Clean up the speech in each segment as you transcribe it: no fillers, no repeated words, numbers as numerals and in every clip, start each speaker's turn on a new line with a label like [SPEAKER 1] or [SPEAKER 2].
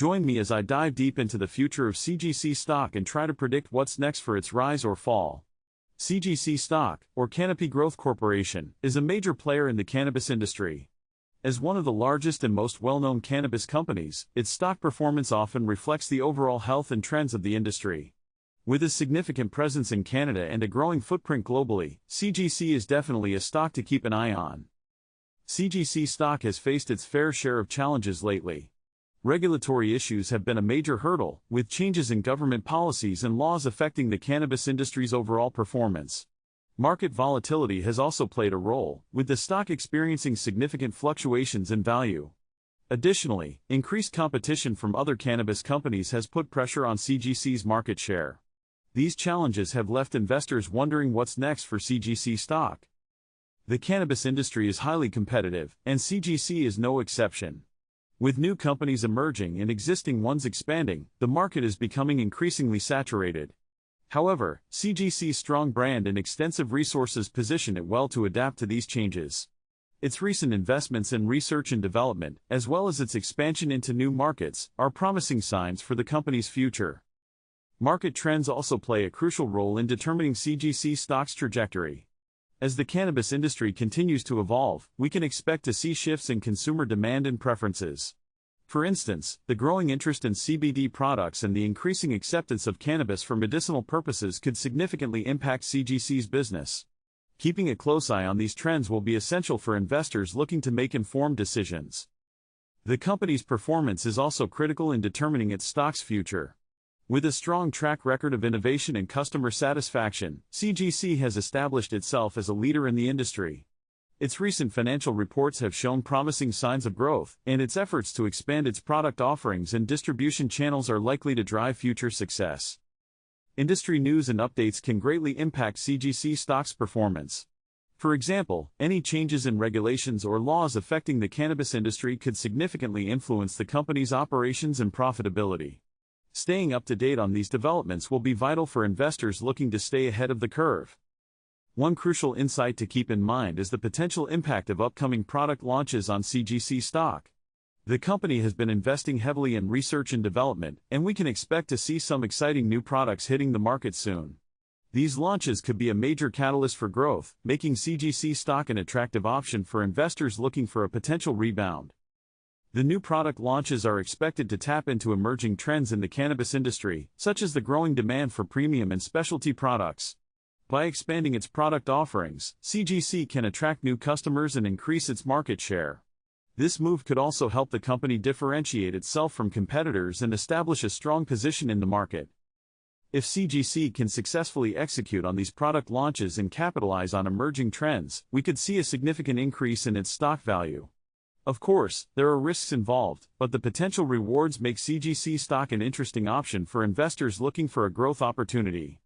[SPEAKER 1] Join me as I dive deep into the future of CGC stock and try to predict what's next for its rise or fall. CGC Stock, or Canopy Growth Corporation, is a major player in the cannabis industry. As one of the largest and most well-known cannabis companies, its stock performance often reflects the overall health and trends of the industry. With a significant presence in Canada and a growing footprint globally, CGC is definitely a stock to keep an eye on. CGC stock has faced its fair share of challenges lately. Regulatory issues have been a major hurdle, with changes in government policies and laws affecting the cannabis industry's overall performance. Market volatility has also played a role, with the stock experiencing significant fluctuations in value. Additionally, increased competition from other cannabis companies has put pressure on CGC's market share. These challenges have left investors wondering what's next for CGC stock. The cannabis industry is highly competitive, and CGC is no exception. With new companies emerging and existing ones expanding, the market is becoming increasingly saturated. However, CGC's strong brand and extensive resources position it well to adapt to these changes. Its recent investments in research and development, as well as its expansion into new markets, are promising signs for the company's future. Market trends also play a crucial role in determining CGC stock's trajectory. As the cannabis industry continues to evolve, we can expect to see shifts in consumer demand and preferences. For instance, the growing interest in CBD products and the increasing acceptance of cannabis for medicinal purposes could significantly impact CGC's business. Keeping a close eye on these trends will be essential for investors looking to make informed decisions. The company's performance is also critical in determining its stock's future. With a strong track record of innovation and customer satisfaction, CGC has established itself as a leader in the industry. Its recent financial reports have shown promising signs of growth, and its efforts to expand its product offerings and distribution channels are likely to drive future success. Industry news and updates can greatly impact CGC stock's performance. For example, any changes in regulations or laws affecting the cannabis industry could significantly influence the company's operations and profitability. Staying up to date on these developments will be vital for investors looking to stay ahead of the curve. One crucial insight to keep in mind is the potential impact of upcoming product launches on CGC stock. The company has been investing heavily in research and development, and we can expect to see some exciting new products hitting the market soon. These launches could be a major catalyst for growth, making CGC stock an attractive option for investors looking for a potential rebound. The new product launches are expected to tap into emerging trends in the cannabis industry, such as the growing demand for premium and specialty products. By expanding its product offerings, CGC can attract new customers and increase its market share. This move could also help the company differentiate itself from competitors and establish a strong position in the market. If CGC can successfully execute on these product launches and capitalize on emerging trends, we could see a significant increase in its stock value. Of course, there are risks involved, but the potential rewards make CGC stock an interesting option for investors looking for a growth opportunity.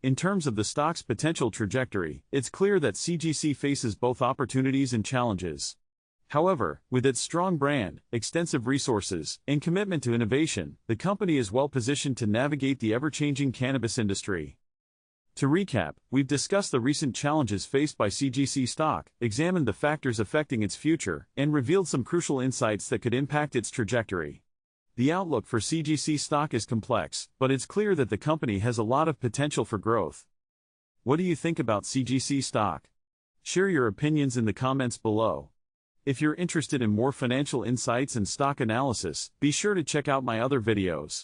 [SPEAKER 1] In terms of the stock's potential trajectory, it's clear that CGC faces both opportunities and challenges. However, with its strong brand, extensive resources, and commitment to innovation, the company is well positioned to navigate the ever-changing cannabis industry. To recap, we've discussed the recent challenges faced by CGC stock, examined the factors affecting its future, and revealed some crucial insights that could impact its trajectory. The outlook for CGC stock is complex, but it's clear that the company has a lot of potential for growth. What do you think about CGC stock? Share your opinions in the comments below. If you're interested in more financial insights and stock analysis, be sure to check out my other videos.